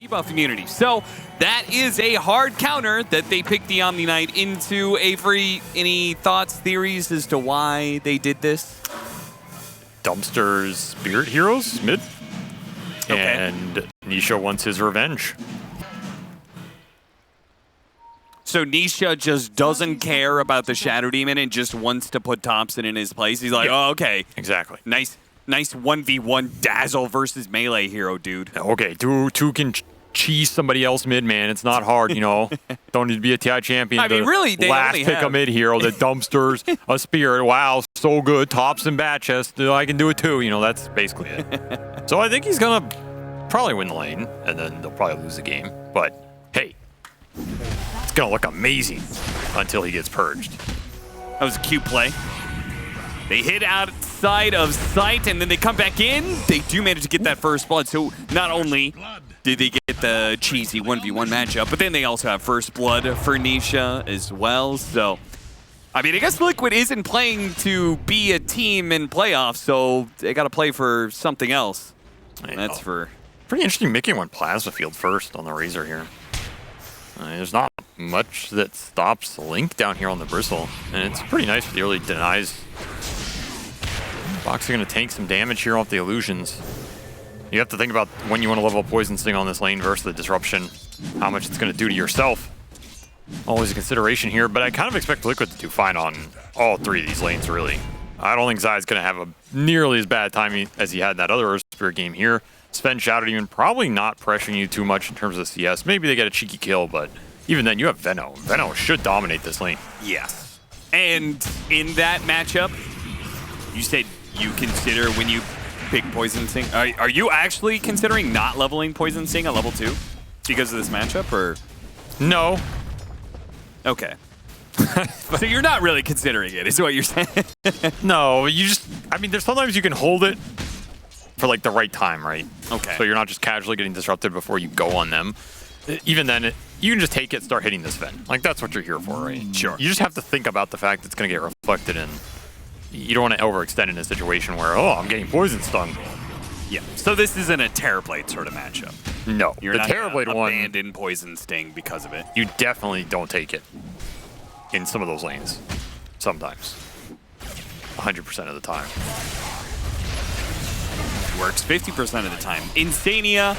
debuff immunity. So that is a hard counter that they picked the Omni Knight into. Avery, any thoughts, theories as to why they did this? Dumpster's Spirit Heroes mid. Okay. And Nisha wants his revenge. So Nisha just doesn't care about the Shadow Demon and just wants to put Thompson in his place. He's like, Yeah. oh, okay. Exactly. Nice 1v1 dazzle versus melee hero, dude. Okay, two can cheese somebody else mid, man. It's not hard, you know. Don't need to be a TI champion. I mean, really, they last only pick have... a mid hero, the Dumpsters, a Spirit. Wow, so good. Tops and bat chest. I can do it too. You know, that's basically it. So I think he's gonna probably win the lane, and then they'll probably lose the game. But hey, it's gonna look amazing until he gets purged. That was a cute play. They hit outside of sight, and then they come back in. They do manage to get that first blood. So not only did they get the cheesy 1v1 matchup, but then they also have first blood for Nisha as well. So, I mean, I guess Liquid isn't playing to be a team in playoffs, so they got to play for something else. And that's for... Pretty interesting. Mickey went Plasma Field first on the Razor here. There's not much that stops Link down here on the Bristle, and it's pretty nice for the early denies. Fox are going to tank some damage here off the illusions. You have to think about when you want to level up Poison Sting on this lane versus the Disruption, how much it's going to do to yourself. Always a consideration here, but I kind of expect Liquid to do fine on all three of these lanes, really. I don't think Zai's going to have a nearly as bad time as he had in that other Earth Spirit game here. Sven Shadow Demon probably not pressuring you too much in terms of CS. Maybe they get a cheeky kill, but even then, you have Veno. Veno should dominate this lane. Yes. And in that matchup, you said you consider when you pick Poison Sting. Are you actually considering not leveling Poison Sting at level 2 because of this matchup, or? No. Okay. So you're not really considering it, is what you're saying? No, you just, I mean, there's sometimes you can hold it for like the right time, right? Okay. So you're not just casually getting disrupted before you go on them. Even then, you can just take it, start hitting this Ven. Like, that's what you're here for, right? Sure. You just have to think about the fact it's going to get reflected in. You don't want to overextend in a situation where, oh, I'm getting poison stung. Yeah. So this isn't a Terrorblade sort of matchup. No. You're the not Terrorblade one, abandon Poison Sting because of it. you definitely don't take it in some of those lanes. Sometimes. 100% of the time. Works 50% of the time. Insania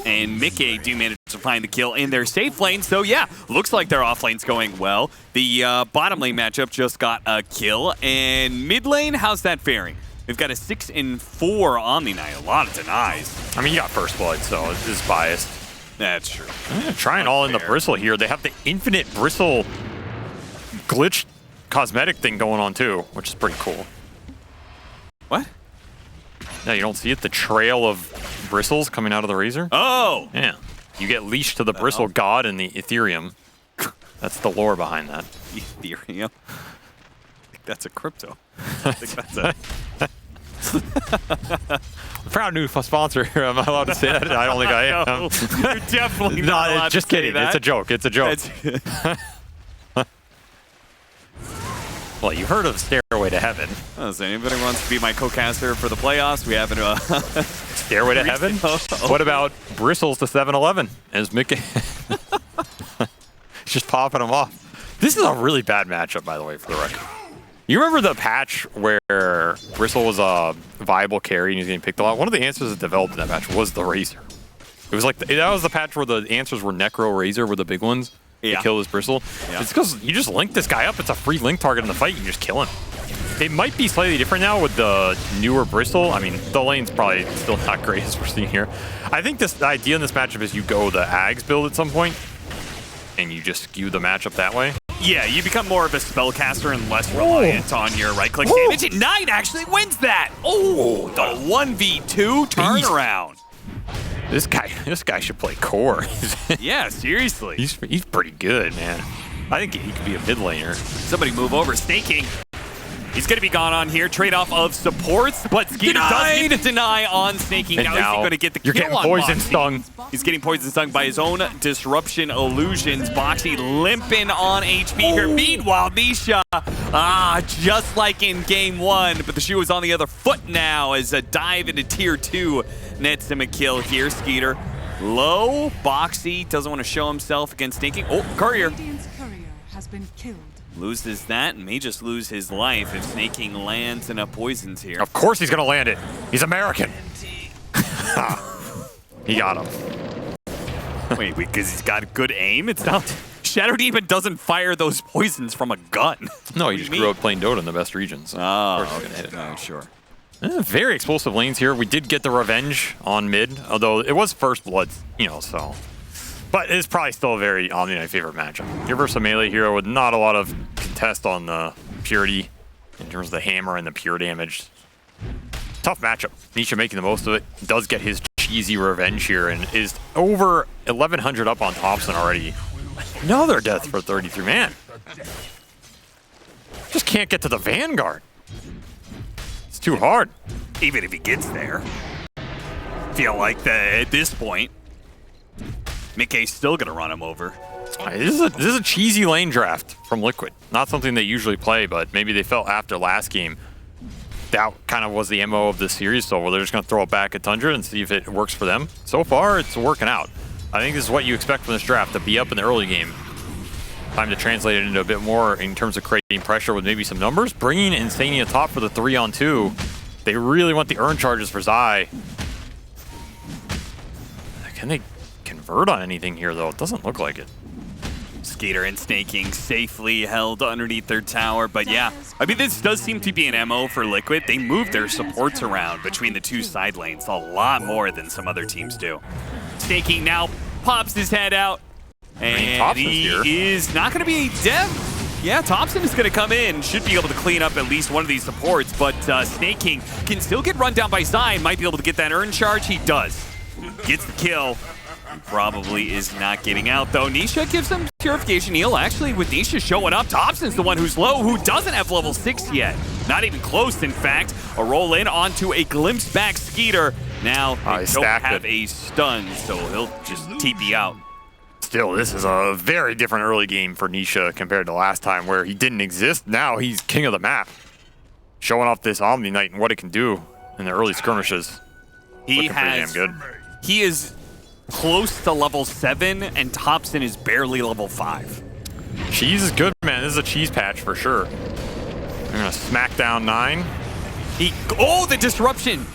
and Mickey do manage to find the kill in their safe lane. So yeah, looks like their off lane's going well. The bottom lane matchup just got a kill. And mid lane, how's that faring? We've got a 6-4 Omni Knight. A lot of denies. I mean, you got first blood, so it's biased. That's true. Trying all in the Bristle here. They have the infinite Bristle glitch cosmetic thing going on too, which is pretty cool. What? Yeah, you don't see it? The trail of bristles coming out of the Razor? Oh! Yeah. You get leashed to the Bristle God and the Ethereum. That's the lore behind that. Ethereum? I think that's a crypto. I think that's a... Proud new sponsor here. Am I allowed to say that? I don't think I am. No, you're definitely not allowed just to say kidding. that. It's a joke. It's a joke. Well, you heard of Stairway to Heaven. Oh, so anybody wants to be my co-caster for the playoffs? We have it. Stairway to Heaven? What about Bristles to 7-Eleven? As Mickey just popping them off. This is a really bad matchup, by the way, for the record. You remember the patch where Bristle was a viable carry and he was getting picked a lot? One of the answers that developed in that patch was the Razor. It was like that was the patch where the answers were Necro, Razor were the big ones. Yeah. To kill this Bristle. Yeah. It's because you just link this guy up. It's a free link target in the fight. You just kill him. It might be slightly different now with the newer Bristle. I mean, the lane's probably still not great as we're seeing here. I think the idea in this matchup is you go the Ags build at some point, and you just skew the matchup that way. Yeah, you become more of a spellcaster and less reliant on your right-click damage. And Knight actually wins that. Oh, the 1v2 turnaround. This guy should play core. Yeah, seriously. He's pretty good, man. I think he could be a mid laner. Somebody move over. Staking. He's going to be gone on here. Trade-off of supports, but Skeeter does get the deny on Snaking. And now he's going to get the kill getting on poison Boxy. stung. He's getting poison stung by his own disruption illusions. Boxy limping on HP here. Meanwhile, Nisha, just like in game 1, but the shoe is on the other foot now as a dive into tier 2 nets him a kill here. Skeeter Low, Boxy doesn't want to show himself against Sneaking. Oh, Courier. Radiant's courier has been killed. Loses that and may just lose his life if Snaking lands enough poisons here. Of course he's going to land it. He's American. He got him. Wait, because he's got good aim? It's not... Shadow Demon doesn't fire those poisons from a gun. No, he just grew up playing Dota in the best regions. Oh, of course he's gonna hit it. Oh, sure. Very explosive lanes here. We did get the revenge on mid, although it was first blood, you know, so. But it's probably still a very Omni-Knight favorite matchup. You're versus a melee hero with not a lot of contest on the purity in terms of the hammer and the pure damage. Tough matchup. Nisha making the most of it. Does get his cheesy revenge here and is over 1,100 up on Thompson already. Another death for 33, man. Just can't get to the Vanguard. It's too hard. Even if he gets there. Feel like that at this point, Mickey's still going to run him over. This is a cheesy lane draft from Liquid. Not something they usually play, but maybe they felt after last game that kind of was the MO of this series, so they're just going to throw it back at Tundra and see if it works for them. So far, it's working out. I think this is what you expect from this draft, to be up in the early game. Time to translate it into a bit more in terms of creating pressure with maybe some numbers. Bringing Insania top for the 3-on-2. They really want the earn charges for Zai. Can they convert on anything here, though? It doesn't look like it. Skeeter and Snaking safely held underneath their tower, but yeah. I mean, this does seem to be an MO for Liquid. They move their supports around between the two side lanes a lot more than some other teams do. Snaking now pops his head out, and he is not going to be dead. Yeah, Thompson is going to come in, should be able to clean up at least one of these supports, but Snaking can still get run down by Zion, might be able to get that earn charge. He does. Gets the kill. Probably is not getting out, though. Nisha gives him Purification Heal. Actually, with Nisha showing up, Thompson's the one who's low, who doesn't have level 6 yet. Not even close, in fact. A roll in onto a glimpse back Skeeter. Now, they don't have a stun, so he'll just TP out. Still, this is a very different early game for Nisha compared to last time where he didn't exist. Now he's king of the map. Showing off this Omni-Knight and what it can do in the early skirmishes. Looking pretty damn good. He is close to level 7, and Thompson is barely level 5. Cheese is good, man. This is a cheese patch for sure. They're gonna smack down 9. Oh, the disruption!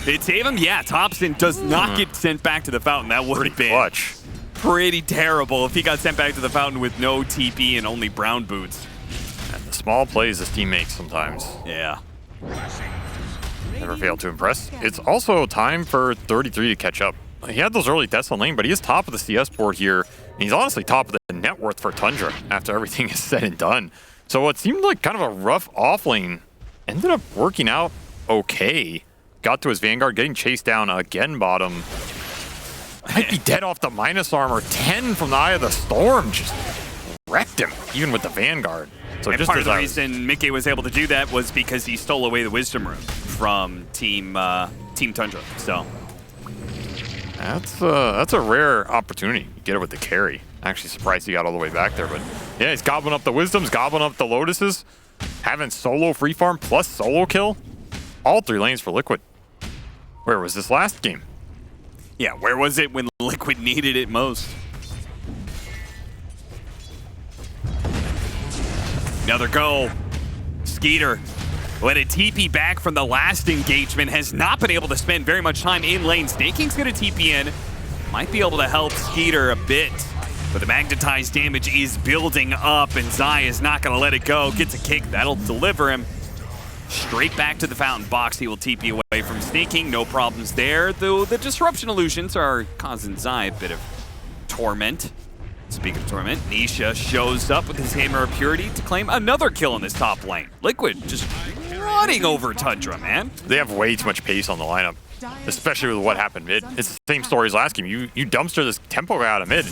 Did it save him? Yeah, Thompson does not get sent back to the fountain. That would have been clutch. Pretty terrible if he got sent back to the fountain with no TP and only brown boots. And the small plays this team makes sometimes. Yeah. Never failed to impress. It's also time for 33 to catch up. He had those early deaths on lane, but he is top of the CS board here. And he's honestly top of the net worth for Tundra after everything is said and done. So what seemed like kind of a rough off lane ended up working out okay. Got to his Vanguard, getting chased down again bottom. Might be dead off the minus armor. 10 from the Eye of the Storm just wrecked him, even with the Vanguard. So and just part of the reason Mickey was able to do that was because he stole away the Wisdom Rune from Team Tundra. So that's a rare opportunity. You get it with the carry. Actually surprised he got all the way back there, but yeah, he's gobbling up the Wisdoms, gobbling up the Lotuses, having solo free farm plus solo kill. All 3 lanes for Liquid. Where was this last game? Yeah, where was it when Liquid needed it most? Another go. Skeeter, who had a TP back from the last engagement, has not been able to spend very much time in lane. Snaking's going to TP in. Might be able to help Skeeter a bit. But the magnetized damage is building up, and Zai is not going to let it go. Gets a kick. That'll deliver him straight back to the fountain box. He will TP away from Snaking. No problems there, though the disruption illusions are causing Zai a bit of torment. Speaking of torment, Nisha shows up with his Hammer of Purity to claim another kill in this top lane. Liquid just running over Tundra, man. They have way too much pace on the lineup, especially with what happened mid. It's the same story as last game. You dumpster this tempo guy out of mid,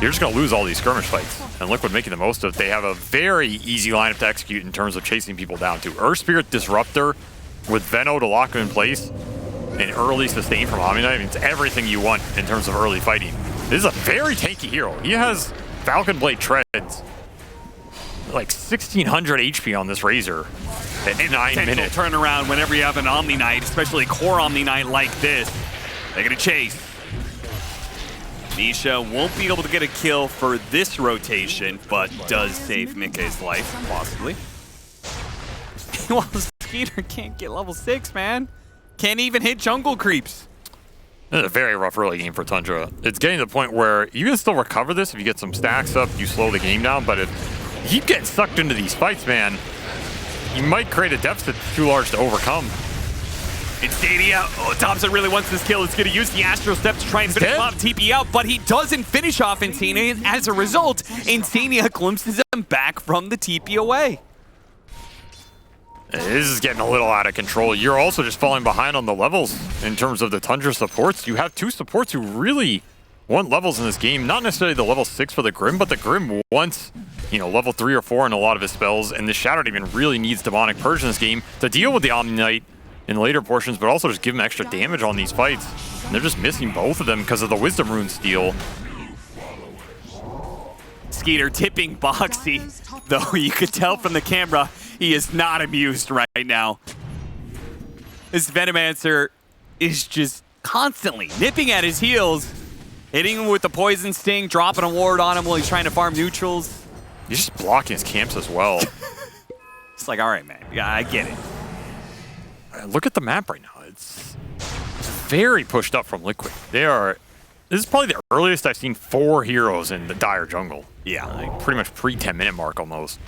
you're just going to lose all these skirmish fights. And Liquid making the most of it. They have a very easy lineup to execute in terms of chasing people down too. Earth Spirit Disruptor with Veno to lock him in place and early sustain from Omni-Knight. I mean, it's everything you want in terms of early fighting. This is a very tanky hero. He has Falcon Blade Treads, like 1,600 HP on this Razor at 9 minutes. Turnaround whenever you have an Omni-Knight, especially core Omni-Knight like this. They're going to chase. Nisha won't be able to get a kill for this rotation, but does save Mika's life, possibly. Well, Skeeter can't get level 6, man. Can't even hit jungle creeps. This is a very rough early game for Tundra. It's getting to the point where you can still recover this if you get some stacks up, you slow the game down, but if you keep getting sucked into these fights, man, you might create a deficit too large to overcome. Instania, Thompson really wants this kill. He's going to use the Astro Step to try and finish him off, TP out, but he doesn't finish off Instania. And as a result, Instania glimpses him back from the TP away. This is getting a little out of control. You're also just falling behind on the levels in terms of the Tundra supports. You have two supports who really want levels in this game. Not necessarily the level 6 for the Grim, but the Grim wants, you know, level 3 or 4 in a lot of his spells, and the Shadow Demon really needs Demonic Purge in this game to deal with the Omni Knight in later portions, but also just give him extra damage on these fights. And they're just missing both of them because of the Wisdom Rune steal. Skeeter tipping Boxy, though you could tell from the camera he is not amused right now. This Venomancer is just constantly nipping at his heels, hitting him with the Poison Sting, dropping a ward on him while he's trying to farm neutrals. He's just blocking his camps as well. It's like, all right, man, yeah, I get it. Look at the map right now. It's very pushed up from Liquid. This is probably the earliest I've seen 4 heroes in the dire jungle. Yeah. Like pretty much pre-10-minute mark almost.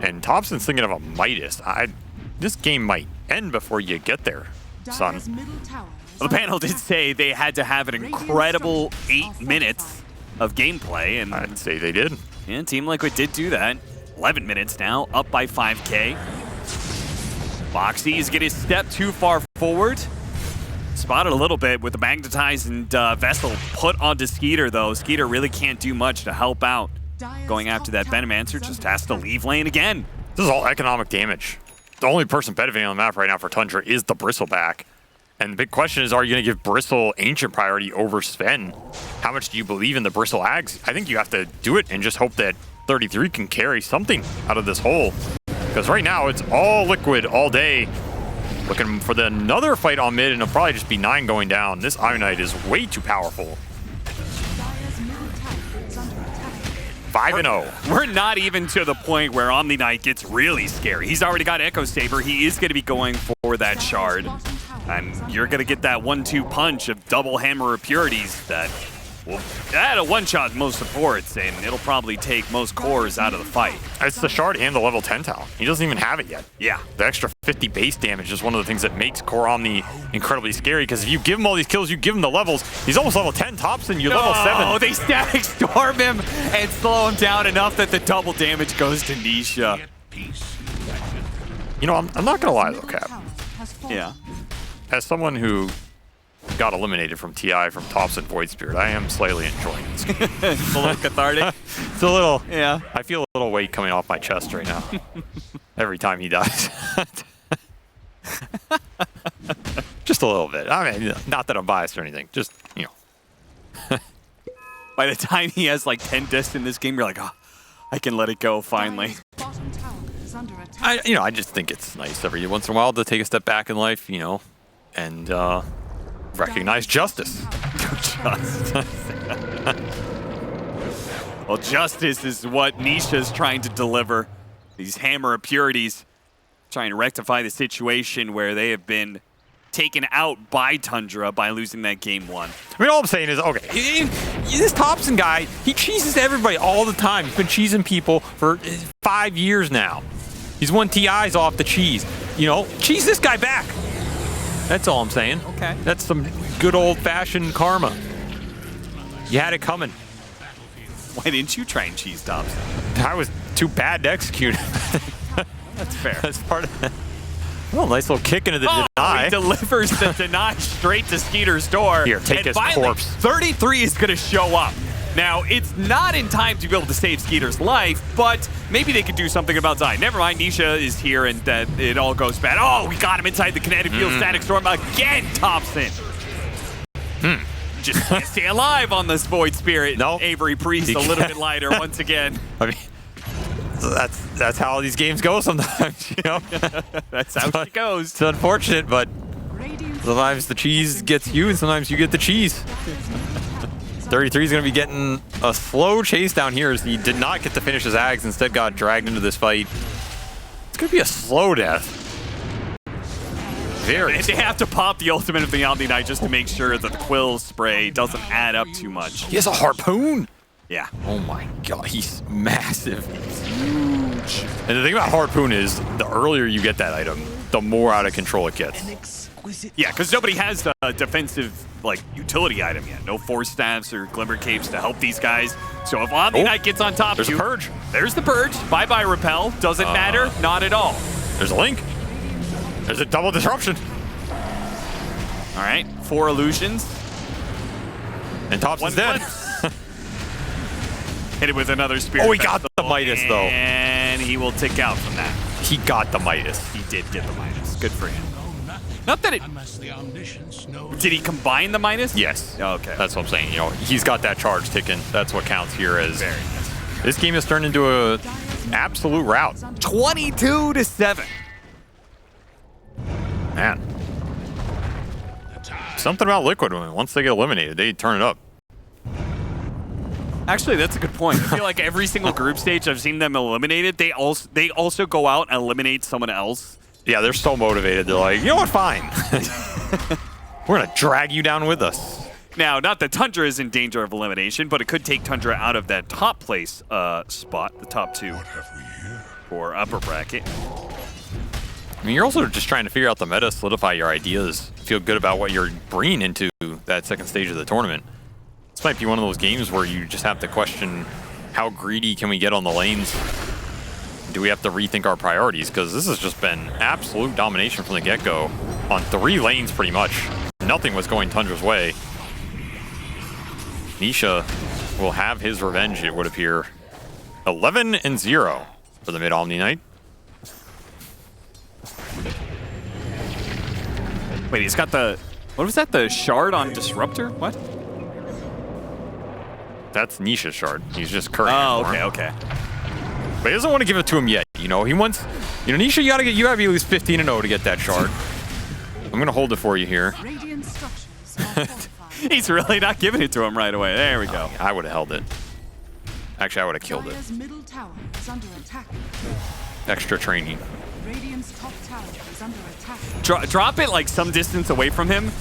And Thompson's thinking of a Midas. This game might end before you get there, son. Well, the panel did say they had to have an incredible 8 minutes of gameplay, and I'd say they did. Yeah, Team Liquid did do that. 11 minutes now, up by 5K. Boxy is getting a step too far forward. Spotted a little bit with the Magnetize and Vessel put onto Skeeter, though. Skeeter really can't do much to help out. Going after that Venomancer, just has to leave lane again. This is all economic damage. The only person benefiting on the map right now for Tundra is the Bristleback. And the big question is, are you going to give Bristle ancient priority over Sven? How much do you believe in the Bristle Ags? I think you have to do it and just hope that 33 can carry something out of this hole. Because right now, it's all Liquid all day. Looking for another fight on mid, and it'll probably just be 9 going down. This Iron Knight is way too powerful. 5-0. We're not even to the point where Omni Knight gets really scary. He's already got Echo Saber. He is going to be going for that shard. And you're going to get that 1-2 punch of double hammer of purities that will add a one-shot most supports, and it'll probably take most cores out of the fight. It's the shard and the level 10 talent. He doesn't even have it yet. Yeah. The extra 50 base damage is one of the things that makes Core Omni incredibly scary, because if you give him all these kills, you give him the levels, he's almost level 10 Thompson, you're level 7. Oh, they static storm him and slow him down enough that the double damage goes to Nisha. You know, I'm not going to lie though, Cap. Yeah. As someone who got eliminated from TI from Thompson Void Spirit, I am slightly enjoying this game. It's a little cathartic. It's a little, yeah. I feel a little weight coming off my chest right now. Every time he dies. Just a little bit. I mean, not that I'm biased or anything. Just, you know. By the time he has like 10 discs in this game, you're like, oh, I can let it go finally. I just think it's nice every once in a while to take a step back in life, you know, and recognize justice. Well, justice is what Nisha's trying to deliver. These hammer of purities, trying to rectify the situation where they have been taken out by Tundra by losing that game 1. I mean, all I'm saying is, okay, this Thompson guy, he cheeses everybody all the time. He's been cheesing people for 5 years now. He's won TIs off the cheese. You know, cheese this guy back. That's all I'm saying. Okay. That's some good old-fashioned karma. You had it coming. Why didn't you try and cheese Thompson? I was too bad to execute. That's fair. That's part of it. Well, nice little kick into the deny. He delivers the deny straight to Skeeter's door. Here, take and his finally, corpse. 33 is going to show up. Now, it's not in time to be able to save Skeeter's life, but maybe they could do something about Zai. Never mind, Nisha is here, and it all goes bad. Oh, we got him inside the kinetic field. Static Storm again, Thompson. Just can't stay alive on this Void Spirit. No. Avery Priest a little bit lighter once again. I mean, that's how these games go sometimes, you know? That's how it goes. It's unfortunate, but sometimes the cheese gets you, and sometimes you get the cheese. 33 is going to be getting a slow chase down here as he did not get to finish his Ags, instead got dragged into this fight. It's going to be a slow death. Very They have to pop the ultimate of the Omni Knight just to make sure that the Quill spray doesn't add up too much. He has a harpoon. Yeah. Oh my god, he's massive. He's huge. And the thing about harpoon is, the earlier you get that item, the more out of control it gets. Yeah, because nobody has a defensive utility item yet. No Force Staffs or Glimmer Capes to help these guys. So if Omni Knight gets on top, there's a Purge. There's the Purge. Bye-bye Repel. Doesn't matter. Not at all. There's a Link. There's a double disruption. All right, 4 illusions. And Tops is dead. Hit it with another Spirit. Oh, he got the Midas, though. And he will tick out from that. He got the Midas. He did get the Midas. Good for him. Not that it... Did he combine the Midas? Yes. Oh, okay. That's what I'm saying. You know, he's got that charge ticking. That's what counts here as... Very nice. This game has turned into a absolute rout. 22-7. Man. Something about Liquid, once they get eliminated, they turn it up. Actually, that's a good point. I feel like every single group stage I've seen them eliminated, they also go out and eliminate someone else. Yeah, they're so motivated. They're like, you know what, fine. We're going to drag you down with us. Now, not that Tundra is in danger of elimination, but it could take Tundra out of that top place spot, the top 2 for upper bracket. I mean, you're also just trying to figure out the meta, solidify your ideas, feel good about what you're bringing into that second stage of the tournament. This might be one of those games where you just have to question how greedy can we get on the lanes? Do we have to rethink our priorities? Because this has just been absolute domination from the get-go on 3 lanes pretty much. Nothing was going Tundra's way. Nisha will have his revenge, it would appear. 11-0 for the mid-Omni Knight. Wait, he's got the... What was that? The shard on Disruptor? What? That's Nisha's shard. He's just current. Oh, okay. But he doesn't want to give it to him yet. You know, he wants... You know, Nisha, you gotta be at least 15-0 to get that shard. I'm gonna hold it for you here. Radiant structures are fortified. He's really not giving it to him right away. There we go. I would have held it. Actually, I would have killed it. Dire's middle tower is under attack. Extra training. Radiant's top tower is under attack. Drop it like some distance away from him.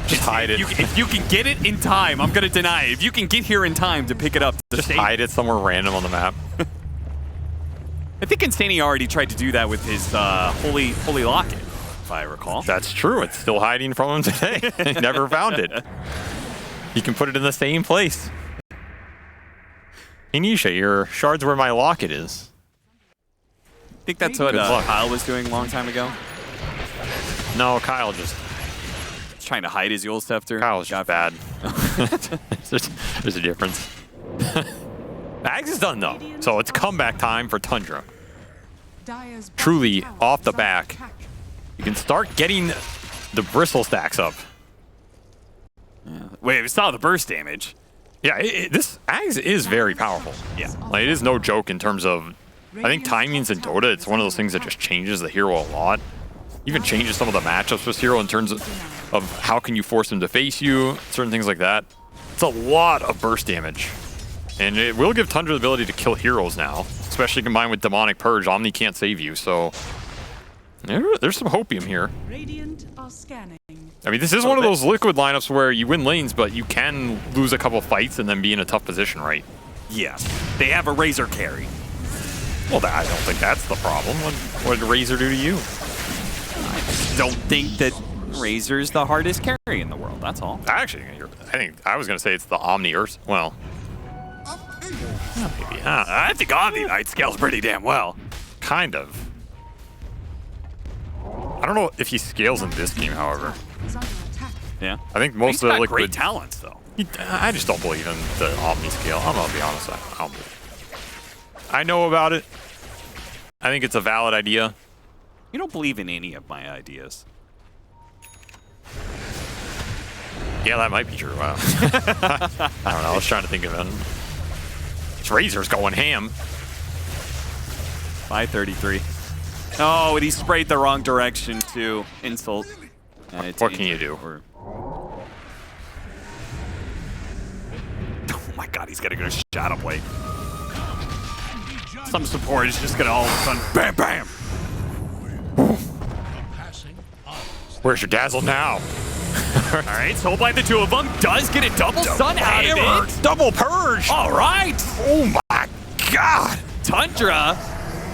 Just hide it. If you can get it in time, I'm gonna deny it. If you can get here in time to pick it up, Just hide it somewhere random on the map. I think Insani already tried to do that with his holy locket, if I recall. That's true. It's still hiding from him today. He never found it. He can put it in the same place. Hey, Nisha, your shard's where my locket is. I think that's what Kyle was doing a long time ago. No, Kyle just... Trying to hide his Yule Scepter. Kyle's just bad. There's a difference. Ags is done, though. So it's comeback time for Tundra. Dire's Truly, bottom tower off the is under back. attack. You can start getting the bristle stacks up. Wait, we saw the burst damage. Yeah, this Ags is very powerful. Yeah. Like, it is no joke in terms of... I think timings in Dota, it's one of those things that just changes the hero a lot. Even changes some of the matchups with hero in terms of how can you force him to face you, certain things like that. It's a lot of burst damage. And it will give Tundra the ability to kill heroes now, especially combined with Demonic Purge. Omni can't save you, so there's some hopium here. Radiant are scanning. I mean, this is one of those Liquid lineups where you win lanes, but you can lose a couple fights and then be in a tough position, right? Yes. They have a Razor carry. Well, I don't think that's the problem. What did Razor do to you? I don't think that Razor's the hardest carry in the world, that's all. Actually, I think I was going to say it's the Omni Earth. Well, maybe. I think Omni Knight scales pretty damn well. Kind of. I don't know if he scales in this game, however. Is under attack. Yeah. I think most of the got great Liquid... talents, though. I just don't believe in the Omni scale. I'm going to be honest. I don't believe it. I know about it. I think it's a valid idea. You don't believe in any of my ideas. Yeah, that might be true. Wow. I don't know. I was trying to think of it. This Razor's going ham. 533. Oh, and he sprayed the wrong direction too. Insult. What can you do? God, he's got to go to Shadow Blade. Some support is just going to all of a sudden, bam, bam. Where's your dazzle now? All right, Soul by the two of them does get a double stun out of it. Double purge. All right. Oh my God. Tundra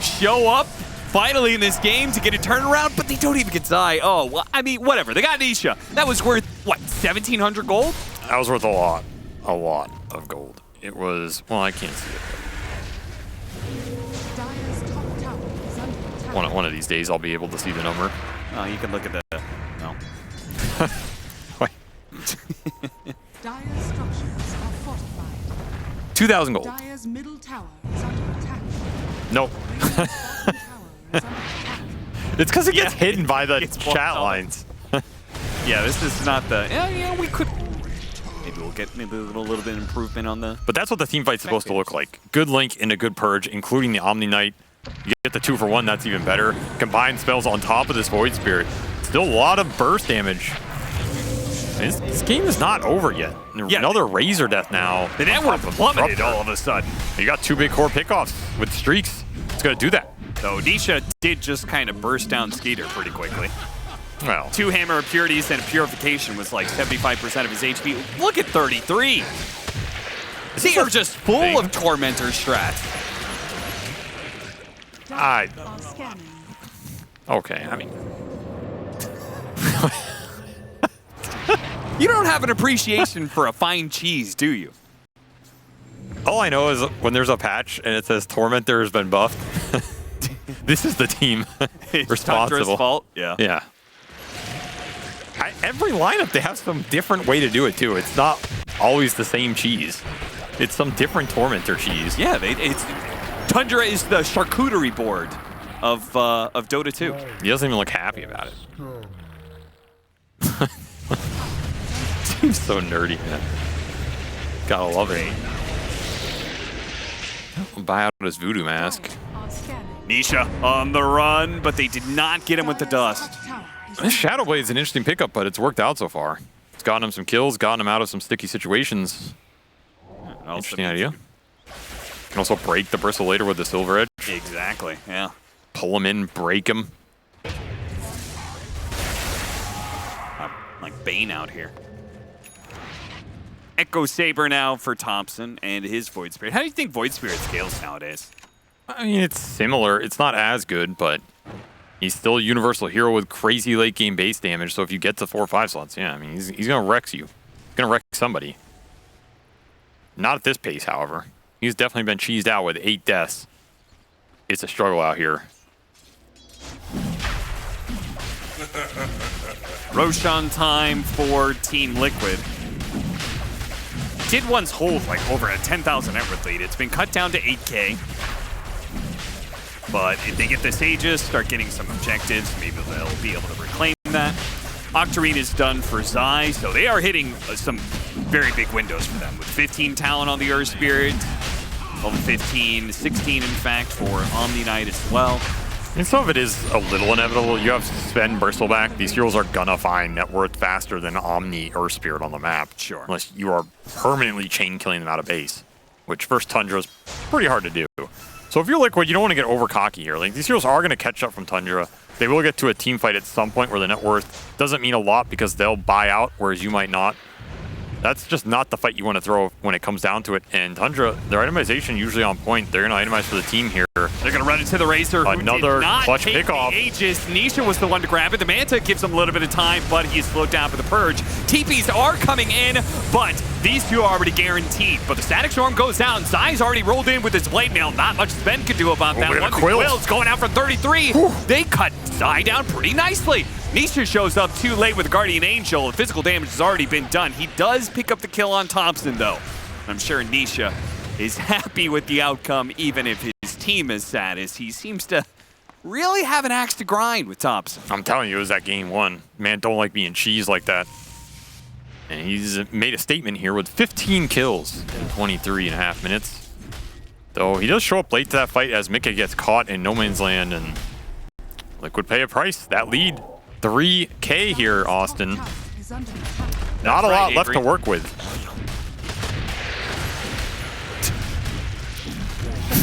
show up finally in this game to get a turnaround, but they don't even get Zai. Oh, well, I mean, whatever. They got Nisha. That was worth, what, 1,700 gold? That was worth a lot of gold. It was, well, I can't see it. Dire's top tower is under attack. One of these days, I'll be able to see the number. Oh, you can look at the, no. Wait. Dire's structures are fortified. 2,000 gold. Dire's middle tower is under attack. Nope. Radiant's bottom tower is under attack. It's because it gets Yeah, hidden by the it's chat blocked. lines. Yeah, this is not the, yeah, we could, maybe we'll get maybe a little bit of improvement on the, But that's what the team fight's supposed to look like. Good Link and a good Purge, including the Omni Knight. You get the 2-for-1, that's even better. Combined spells on top of this Void Spirit. Still a lot of burst damage. This game is not over yet. Yeah. Another Razor Death now. the network plummeted Disruptor. all of a sudden. You got 2 big core pickoffs with streaks. It's going to do that. So Nisha did just kind of burst down Skeeter pretty quickly. Well, 2 Hammer of Purities and Purification was like 75% of his HP. Look at 33. They are just full of Tormentor strats. I... Are scanning. Okay, I mean... You don't have an appreciation for a fine cheese, do you? All I know is when there's a patch and it says Tormentor has been buffed, this is the team It's responsible. Tundra's fault. Yeah. Yeah. Every lineup, they have some different way to do it, too. It's not always the same cheese. It's some different Tormentor cheese. Yeah, it's Tundra is the charcuterie board of Dota 2. He doesn't even look happy about it. Seems so nerdy, man. Gotta love it. I'll buy out his voodoo mask. Are scanning. Nisha on the run, but they did not get him with the dust. Top tower is This Shadow Blade is an interesting pickup, but it's worked out so far. It's gotten him some kills, gotten him out of some sticky situations. Interesting idea. Can also break the Bristle later with the Silver Edge. Exactly, yeah. Pull him in, break him. Like Bane out here. Echo Saber now for Thompson and his Void Spirit. How do you think Void Spirit scales nowadays? I mean, it's similar. It's not as good, but he's still a universal hero with crazy late game base damage. So if you get to 4 or 5 slots, yeah, I mean, he's going to wreck you. He's going to wreck somebody. Not at this pace, however. He's definitely been cheesed out with 8 deaths. It's a struggle out here. Roshan time for Team Liquid. Did once hold like over a 10,000 net worth lead. It's been cut down to 8K. But if they get this Aegis, start getting some objectives, maybe they'll be able to reclaim that. Octarine is done for Zai, so they are hitting some very big windows for them. With 15 talent on the Earth Spirit, level 15, 16 in fact for Omni Knight as well. And some of it is a little inevitable. You have Sven Bristleback. These heroes are gonna find net worth faster than Omni Earth Spirit on the map. Sure. Unless you are permanently chain killing them out of base, which first Tundra is pretty hard to do. So if you're Liquid, you don't want to get over cocky here. Like, these heroes are gonna catch up from Tundra. They will get to a team fight at some point where the net worth doesn't mean a lot because they'll buy out, whereas you might not. That's just not the fight you want to throw when it comes down to it. And Tundra, their itemization usually on point. They're going to itemize for the team here. They're going to run into the Razor. Another who did not clutch take pickoff. the Aegis. Nisha was the one to grab it. The Manta gives him a little bit of time, but he's slowed down for the Purge. TPs are coming in, but these two are already guaranteed. But the Static Storm goes down. Zai's already rolled in with his Blade Mail. Not much Sven could do about that we one. got The Quills. Quills going out for 33. They cut Zai down pretty nicely. Nisha shows up too late with Guardian Angel. The physical damage has already been done. He does pick up the kill on Thompson, though. I'm sure Nisha is happy with the outcome, even if his team is sad, as he seems to really have an axe to grind with Thompson. I'm telling you, it was that game 1. Man, don't like being cheesed like that. And he's made a statement here with 15 kills in 23.5 minutes. Though he does show up late to that fight as Mika gets caught in no man's land, and Liquid pay a price. That lead, 3K here, Austin. is under attack. Not a lot right, left to Avery. work with.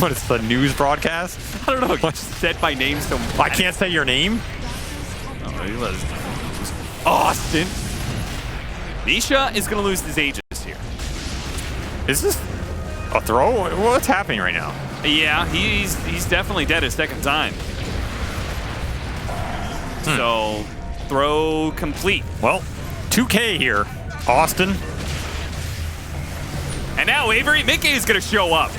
What, it's the news broadcast? I don't know. You just said my name so much. I can't say your name? Oh, he was Austin. Nisha is going to lose his Aegis here. Is this a throw? What's happening right now? Yeah, he's definitely dead a second time. So, throw complete. Well, 2K here. Austin. And now Avery Mickey is going to show up.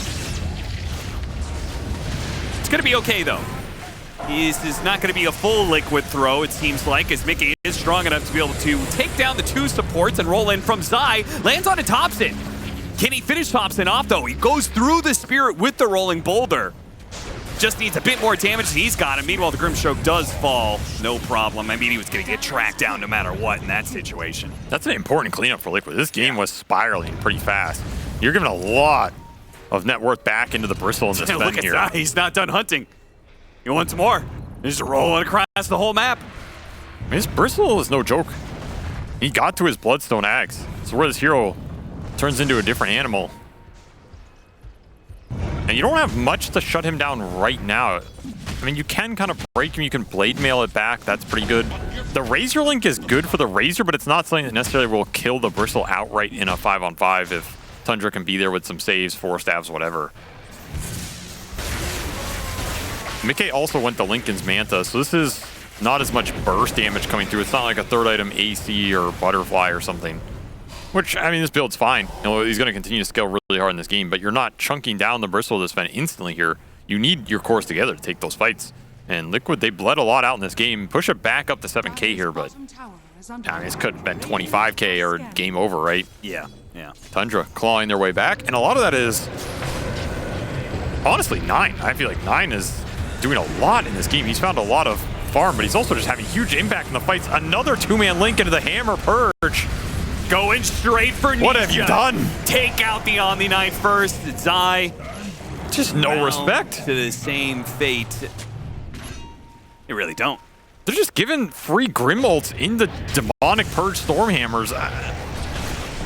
It's going to be okay, though. This is not going to be a full liquid throw, it seems like, as Mickey is strong enough to be able to take down the 2 supports and roll in from Zai. Lands on a Thompson. Can he finish Thompson off, though? He goes through the Spirit with the rolling boulder. Just needs a bit more damage, and he's got him. Meanwhile, the Grimstroke does fall. No problem. I mean, he was going to get tracked down no matter what in that situation. That's an important cleanup for Liquid. This game was spiraling pretty fast. You're giving a lot of net worth back into the Bristle in this event Look at here. that. He's not done hunting. He wants more. He's just rolling across the whole map. I mean, this Bristle is no joke. He got to his Bloodstone Axe. So where this hero turns into a different animal. And you don't have much to shut him down right now. I mean, you can kind of break him. You can blade mail it back. That's pretty good. The Razor Link is good for the Razor, but it's not something that necessarily will kill the Bristle outright in a 5-on-5 if Tundra can be there with some saves, 4 stabs, whatever. Mickey also went to Lincoln's Manta, so this is not as much burst damage coming through. It's not like a third item AC or Butterfly or something. Which, I mean, this build's fine. You know, he's going to continue to scale really hard in this game, but you're not chunking down the Bristle of this event instantly here. You need your cores together to take those fights. And Liquid, they bled a lot out in this game. Push it back up to 7K here, but I mean, this could have been 25K or game over, right? Yeah, yeah. Tundra clawing their way back, and a lot of that is, honestly, 9. I feel like 9 is doing a lot in this game. He's found a lot of farm, but he's also just having huge impact in the fights. Another 2-man link into the Hammer Purge. Going straight for Nisha. What have you done? Take out the Omni Knight first. Zai. Just no respect. To the same fate. They really don't. They're just giving free Grim ults in the Demonic Purge Stormhammers.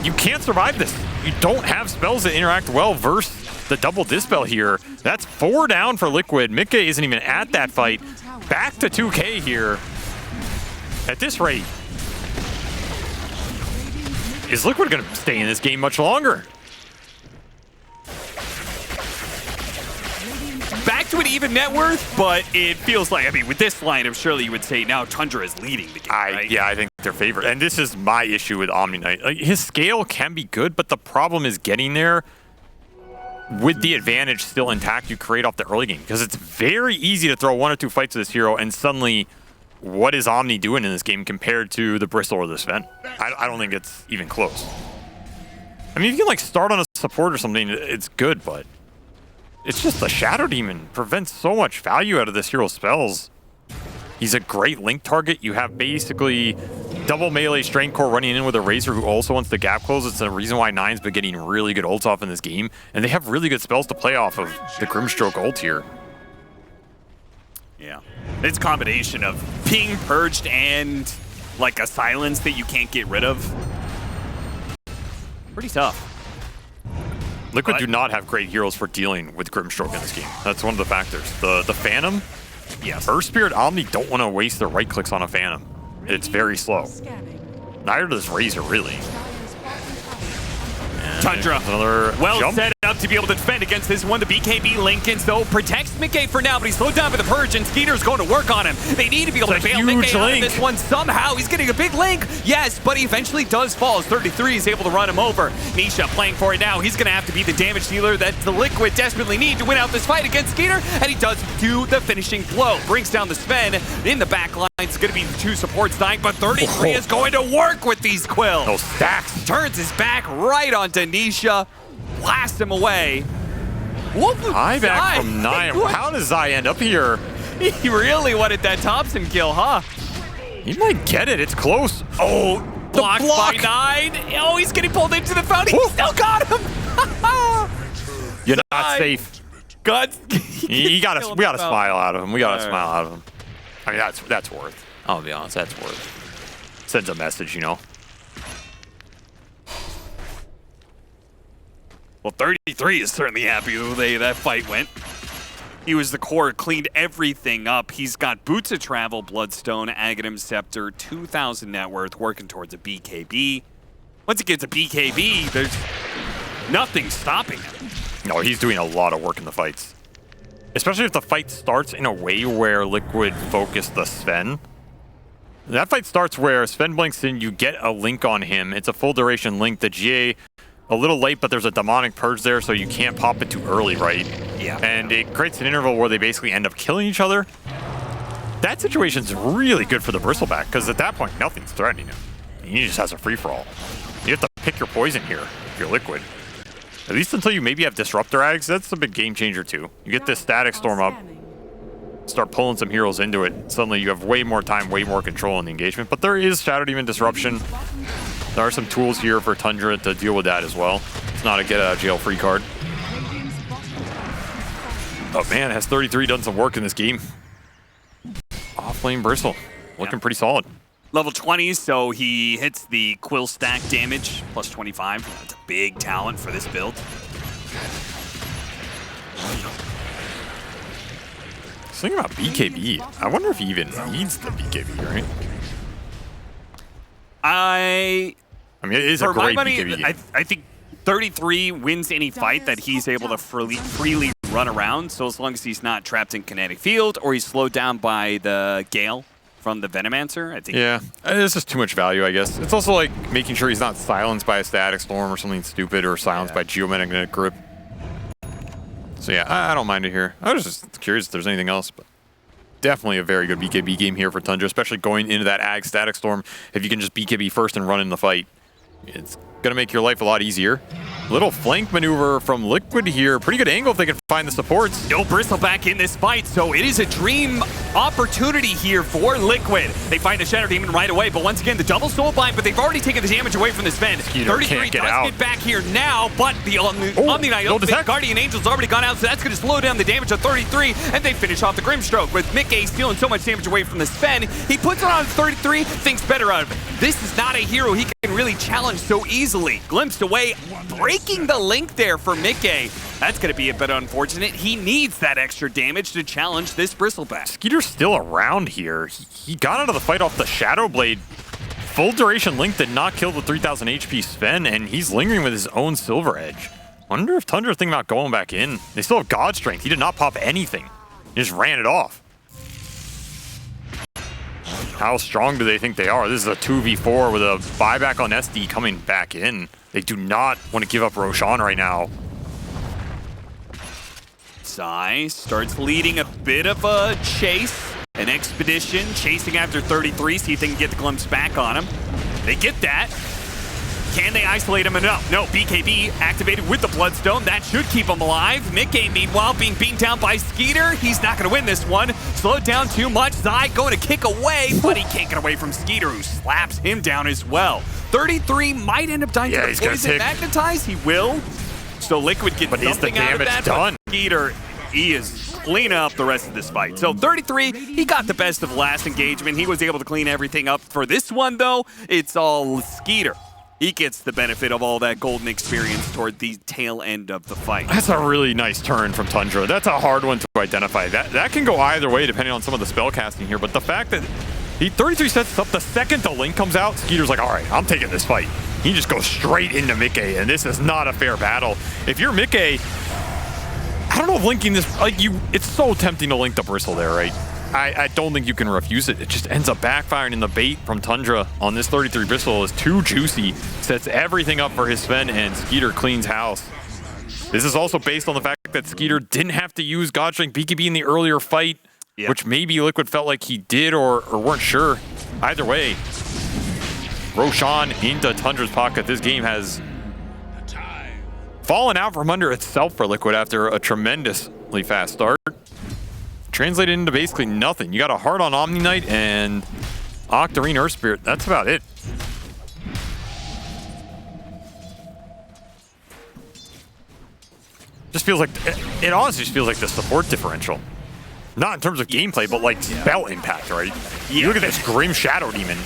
You can't survive this. You don't have spells that interact well versus the double Dispel here. That's 4 down for Liquid. Mika isn't even at that fight. Back to 2K here. At this rate, is Liquid going to stay in this game much longer? Back to an even net worth, but it feels like, I mean, with this lineup, surely you would say now Tundra is leading the game, right? Yeah, I think they're favored. And this is my issue with Omni Knight. Like, his scale can be good, but the problem is getting there with the advantage still intact you create off the early game. Because it's very easy to throw 1 or 2 fights to this hero, and suddenly, what is Omni doing in this game compared to the Bristle or this event? I don't think it's even close. I mean, if you can like start on a support or something, it's good, but it's just the Shadow Demon prevents so much value out of this hero's spells. He's a great link target. You have basically double melee Strength Core running in with a Razor who also wants the gap close. It's the reason why Nine's been getting really good ults off in this game. And they have really good spells to play off of the Grimstroke ult here. Yeah. It's a combination of being purged and like a silence that you can't get rid of. Pretty tough. Liquid do not have great heroes for dealing with Grimstroke in this game. That's one of the factors. The Phantom, yes. Earth Spirit, Omni don't want to waste their right clicks on a Phantom. It's very slow. Neither does Razor, really. Tundra, well jump. set up to be able to defend against this one. The BKB Lincolns, though, protects Mickey for now, but he's slowed down by the Purge, and Skeeter's going to work on him. They need to be able to bail Mickey out of this one somehow. He's getting a big link, yes, but he eventually does fall as 33 is able to run him over. Nisha playing for it now. He's going to have to be the damage dealer that the Liquid desperately need to win out this fight against Skeeter, and he does do the finishing blow. Brings down the Sven. In the back line, it's going to be the 2 supports dying, but 33 is going to work with these quills. Those stacks. Turns his back right onto Nisha. Blast him away. High back from 9. How does Zai end up here? He really wanted that Thompson kill, huh? He might get it. It's close. Oh, blocked by 9. Oh, he's getting pulled into the fountain. He still got him. You're not safe. God, we gotta smile out of him. We gotta smile out of him. I mean, that's worth. I'll be honest, that's worth. Sends a message, you know. Well, 33 is certainly happy with the way that fight went. He was the core, cleaned everything up. He's got Boots of Travel, Bloodstone, Aghanim Scepter, 2,000 net worth, working towards a BKB. Once he gets a BKB, there's nothing stopping him. No, he's doing a lot of work in the fights. Especially if the fight starts in a way where Liquid focus the Sven. That fight starts where Sven blinks in, you get a link on him. It's a full duration link. The GA, a little late, but there's a demonic purge there, so you can't pop it too early, right? Yeah. And it creates an interval where they basically end up killing each other. That situation's really good for the Bristleback, because at that point, nothing's threatening him. He just has a free-for-all. You have to pick your poison here if you're Liquid. At least until you maybe have Disruptor Ags, that's a big game changer too. You get this Static Storm up, start pulling some heroes into it. Suddenly you have way more time, way more control in the engagement. But there is Shadow Demon Disruption. There are some tools here for Tundra to deal with that as well. It's not a get out of jail free card. Oh man, has 33 done some work in this game? Offlane Bristle, looking pretty solid. Level 20, so he hits the Quill stack damage, plus 25. That's a big talent for this build. Thinking about BKB, I wonder if he even needs the BKB, right? I mean, it is a great BKB game. I think 33 wins any fight that he's able to freely run around, so as long as he's not trapped in kinetic field or he's slowed down by the Gale from the Venomancer, I think. Yeah, it's just too much value, I guess. It's also like making sure he's not silenced by a Static Storm or something stupid, or silenced by Geomagnetic Grip. So yeah, I don't mind it here. I was just curious if there's anything else, but definitely a very good BKB game here for Tundra, especially going into that Ag Static Storm. If you can just BKB first and run in the fight, it's gonna make your life a lot easier. Little flank maneuver from Liquid here. Pretty good angle if they can find the supports. No Bristleback in this fight, so it is a dream opportunity here for Liquid. They find the Shadow Demon right away, but once again, the double soul bind, but they've already taken the damage away from this Sven. 33 does get back here now, but the Omni Knight, the Guardian Angel's already gone out, so that's going to slow down the damage of 33, and they finish off the Grimstroke. With Mickey stealing so much damage away from the Sven, he puts it on 33, thinks better out of it. This is not a hero he can really challenge so easily. Glimpsed away, breaking the link there for Mickey. That's going to be a bit unfortunate. He needs that extra damage to challenge this Bristleback. Skeeter's still around here. He got out of the fight off the Shadow Blade. Full duration link did not kill the 3000 HP Sven, and he's lingering with his own Silver Edge. Wonder if Tundra's thinking about going back in. They still have God Strength. He did not pop anything. He just ran it off. How strong do they think they are? This is a 2v4 with a buyback on SD coming back in. They do not want to give up Roshan right now. Sai starts leading a bit of a chase, an expedition, chasing after 33, see if they can get the glimpse back on him. They get that. Can they isolate him enough? No, BKB activated with the Bloodstone. That should keep him alive. Mickey, meanwhile, being beaten down by Skeeter. He's not going to win this one. Slowed down too much. Zai going to kick away, but he can't get away from Skeeter, who slaps him down as well. 33 might end up dying to the poison magnetize. He will. So Liquid gets something out of that. But Skeeter, he is cleaning up the rest of this fight. So 33, he got the best of the last engagement. He was able to clean everything up. For this one, though, it's all Skeeter. He gets the benefit of all that golden experience toward the tail end of the fight. That's a really nice turn from Tundra. That's a hard one to identify. That can go either way depending on some of the spell casting here, but the fact that he 33 sets up the second the link comes out, Skeeter's like, all right, I'm taking this fight. He just goes straight into Mickey, and this is not a fair battle. If you're Mickey, I don't know if linking this, like it's so tempting to link the Bristle there, right? I don't think you can refuse it. It just ends up backfiring, in the bait from Tundra on this 33 Bristle is too juicy. Sets everything up for his Sven, and Skeeter cleans house. This is also based on the fact that Skeeter didn't have to use God Strength BKB in the earlier fight, which maybe Liquid felt like he did or weren't sure. Either way, Roshan into Tundra's pocket. This game has fallen out from under itself for Liquid after a tremendously fast start. Translated into basically nothing. You got a heart on Omni Knight and Octarine Earth Spirit. That's about it. Just feels like, it honestly just feels like the support differential. Not in terms of gameplay, but like spell impact, right? You look at this Grim Shadow Demon.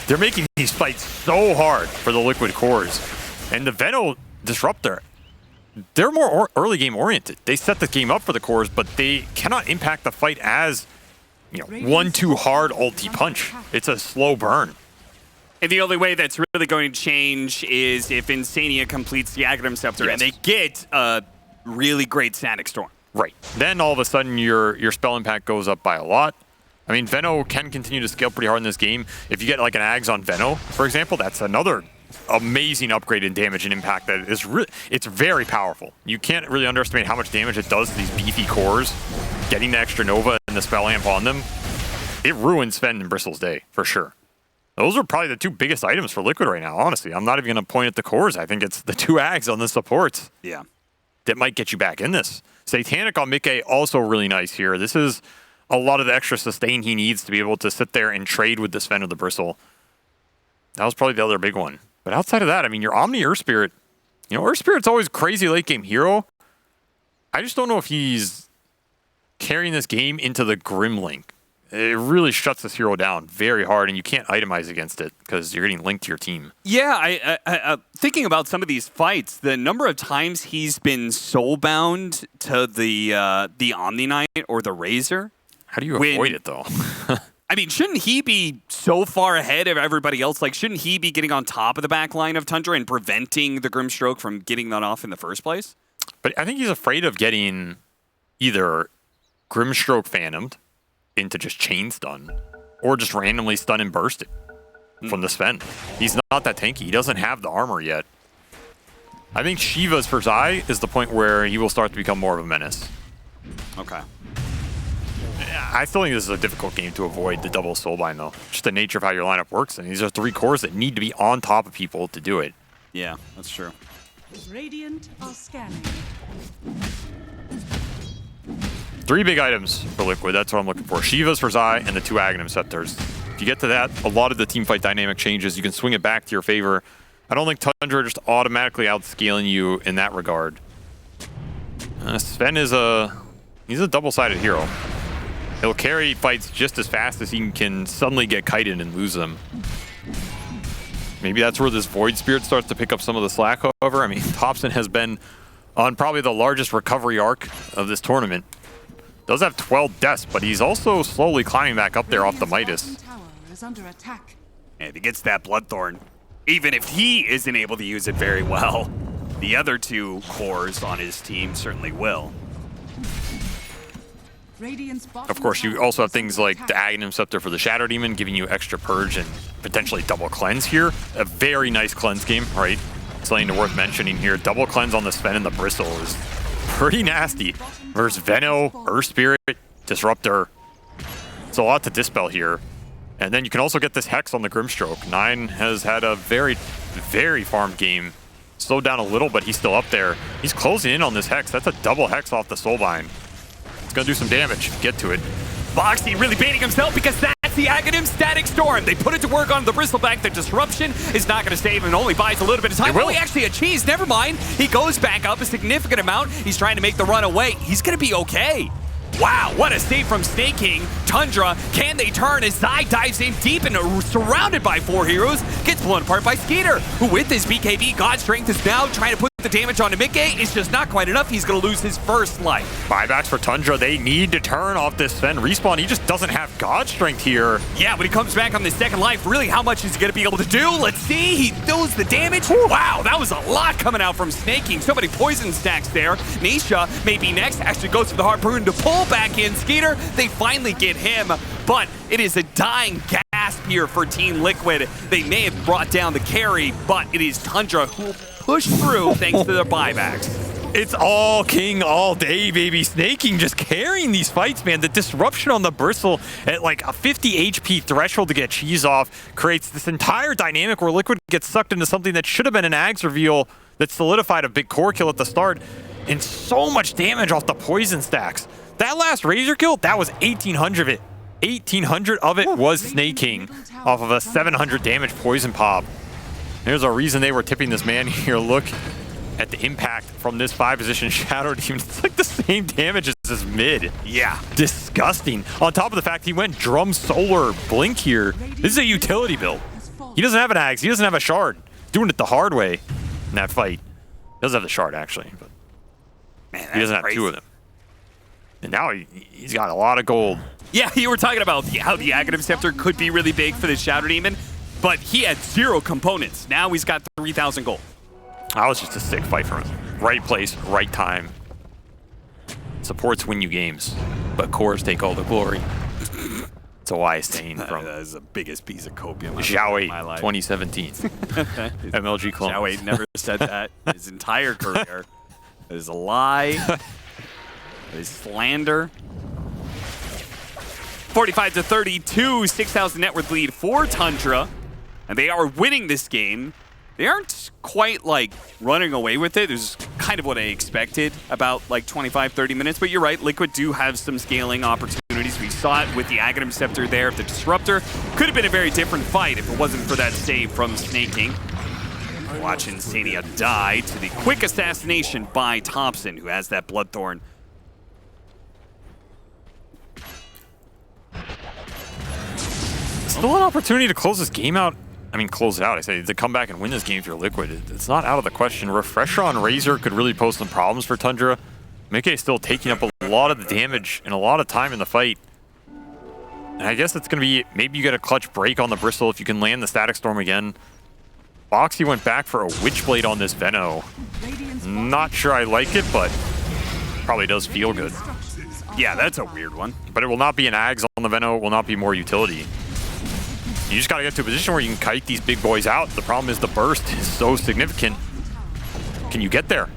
They're making these fights so hard for the Liquid cores. And the Veno Disruptor, they're more early game oriented. They set the game up for the cores, but they cannot impact the fight as, you know, 1-2 hard ulti punch. It's a slow burn. And the only way that's really going to change is if Insania completes the Aghanim Scepter and they get a really great Static Storm. Right. Then all of a sudden your spell impact goes up by a lot. I mean, Veno can continue to scale pretty hard in this game. If you get like an Ags on Veno, for example, that's another amazing upgrade in damage and impact that is it's very powerful. You can't really underestimate how much damage it does to these beefy cores. Getting the extra Nova and the spell amp on them, it ruins Sven and Bristle's day, for sure. Those are probably the two biggest items for Liquid right now, honestly. I'm not even going to point at the cores. I think it's the two Ags on the supports. Yeah. That might get you back in this. Satanic on Mickey, also really nice here. This is a lot of the extra sustain he needs to be able to sit there and trade with the Sven or the Bristle. That was probably the other big one. But outside of that, I mean, your Omni Earth Spirit, you know, Earth Spirit's always crazy late game hero. I just don't know if he's carrying this game into the Grim Link. It really shuts this hero down very hard, and you can't itemize against it because you're getting linked to your team. Yeah, I thinking about some of these fights, the number of times he's been soulbound to the Omni Knight or the Razor. How do you avoid it, though? I mean, shouldn't he be so far ahead of everybody else? Like, shouldn't he be getting on top of the back line of Tundra and preventing the Grimstroke from getting that off in the first place? But I think he's afraid of getting either Grimstroke phantomed into just chain stun, or just randomly stun and burst it from the Sven. He's not that tanky. He doesn't have the armor yet. I think Shiva's for Zai is the point where he will start to become more of a menace. Okay. I still think this is a difficult game to avoid the double soulbind, though. Just the nature of how your lineup works, and these are three cores that need to be on top of people to do it. Yeah, that's true. Radiant are scanning. Three big items for Liquid, that's what I'm looking for. Shiva's for Zai and the two Aghanim Scepters. If you get to that, a lot of the teamfight dynamic changes. You can swing it back to your favor. I don't think Tundra just automatically outscaling you in that regard. Sven is he's a double-sided hero. He'll carry fights just as fast as he can suddenly get kited and lose them. Maybe that's where this Void Spirit starts to pick up some of the slack, however. I mean, Thompson has been on probably the largest recovery arc of this tournament. Does have 12 deaths, but he's also slowly climbing back up there off the Midas. Tower is under attack. And if he gets that Bloodthorn, even if he isn't able to use it very well, the other two cores on his team certainly will. Of course, you also have things like the Aghanim Scepter for the Shadow Demon, giving you extra purge and potentially double cleanse here. A very nice cleanse game, right? Something worth mentioning here. Double cleanse on the Sven and the Bristle is pretty nasty. Versus Veno, Earth Spirit, Disruptor. It's a lot to dispel here. And then you can also get this Hex on the Grimstroke. Nine has had a very, very farmed game. Slowed down a little, but he's still up there. He's closing in on this Hex. That's a double Hex off the Soulbind. It's gonna do some damage. Get to it. Boxy really baiting himself because that's the Aghanim Static Storm. They put it to work on the Bristleback. The disruption is not going to save him and only buys a little bit of time. It will. Oh, he actually achieves. Never mind. He goes back up a significant amount. He's trying to make the run away. He's going to be okay. Wow, what a save from Snake King. Tundra, can they turn as Zai dives in deep and surrounded by four heroes, gets blown apart by Skeeter, who with his BKB God Strength is now trying to put the damage onto Mickey. It's just not quite enough. He's going to lose his first life. Buybacks for Tundra. They need to turn off this Sven respawn. He just doesn't have God Strength here. Yeah, when he comes back on the second life, really how much is he going to be able to do? Let's see. He knows the damage. Wow, that was a lot coming out from Snake King. So many poison stacks there. Nisha may be next. Actually goes for the Harpoon to pull back in Skeeter. They finally get him, but it is a dying gasp here for Team Liquid. They may have brought down the carry, but it is Tundra who will push through thanks to their buybacks. It's all King all day, baby. Snake King just carrying these fights, man. The disruption on the Bristle at like a 50 HP threshold to get cheese off creates this entire dynamic where Liquid gets sucked into something that should have been an Ags reveal that solidified a big core kill at the start, and so much damage off the poison stacks. That last Razor kill, that was 1,800 of it. 1,800 of it was Snake King off of a 700 damage poison pop. There's a reason they were tipping this man here. Look at the impact from this 5-position Shadow Demon. It's like the same damage as this mid. Yeah. Disgusting. On top of the fact he went Drum Solar Blink here. This is a utility build. He doesn't have an Axe. He doesn't have a Shard. Doing it the hard way in that fight. He doesn't have the Shard, actually. But He doesn't have 2 of them. And now he's got a lot of gold. Yeah, you were talking about how the Aghanim Scepter could be really big for the Shadow Demon, but he had 0 components. Now he's got 3,000 gold. That was just a sick fight for him. Right place, right time. Supports win you games, but cores take all the glory. It's a wise saying from That is the biggest piece of copium Xiao in my life. 2017. MLG clone. Xiao never said that his entire career. It is a lie. It is slander. 45-32, 6,000 net worth lead for Tundra, and they are winning this game. They aren't quite like running away with it. It was kind of what I expected about like 25-30 minutes, but you're right, Liquid do have some scaling opportunities. We saw it with the Aghanim Scepter there of the Disruptor. Could have been a very different fight if it wasn't for that save from Snaking. Watch Insania die to the quick assassination by Thompson, who has that Bloodthorn. Still an opportunity to close this game out. I mean, close it out. I say to come back and win this game if you're Liquid. It's not out of the question. Refresher on Razor could really pose some problems for Tundra. Mickey is still taking up a lot of the damage and a lot of time in the fight. And I guess it's going to be, maybe you get a clutch break on the Bristle if you can land the Static Storm again. Boxy went back for a Witchblade on this Veno. Not sure I like it, but probably does feel good. Yeah, that's a weird one. But it will not be an Ags on the Veno. It will not be more utility. You just got to get to a position where you can kite these big boys out. The problem is the burst is so significant. Can you get there?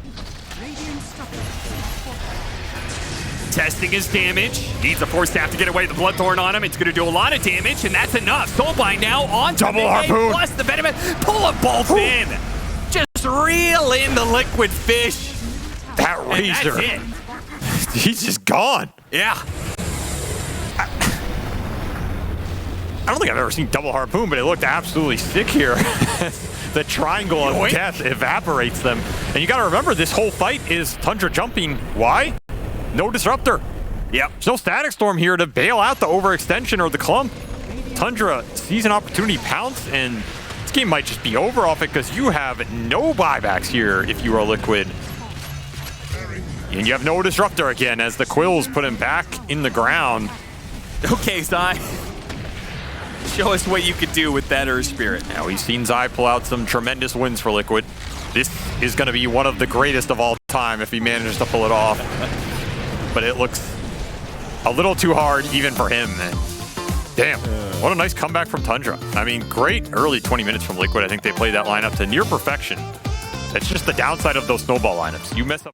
Testing his damage. Needs a Force Staff to get away the Bloodthorn on him. It's going to do a lot of damage, and that's enough. Soulbind now on Double Harpoon. Plus the Venom. Pull them both in. Just reel in the Liquid Fish. That Razor. That's it. He's just gone. Yeah. I don't think I've ever seen Double Harpoon, but it looked absolutely sick here. The triangle of Yoink. death evaporates them. And you got to remember, this whole fight is Tundra jumping. Why? No Disruptor. Yep. There's no Static Storm here to bail out the overextension or the clump. Tundra sees an opportunity, pounce, and this game might just be over off it because you have no buybacks here if you are Liquid. And you have no Disruptor again as the Quills put him back in the ground. Okay, Zai. Show us what you could do with that Earth Spirit. Now we've seen Zai pull out some tremendous wins for Liquid. This is going to be one of the greatest of all time if he manages to pull it off. But it looks a little too hard even for him. Damn, what a nice comeback from Tundra. I mean, great early 20 minutes from Liquid. I think they played that lineup to near perfection. It's just the downside of those snowball lineups. You mess up.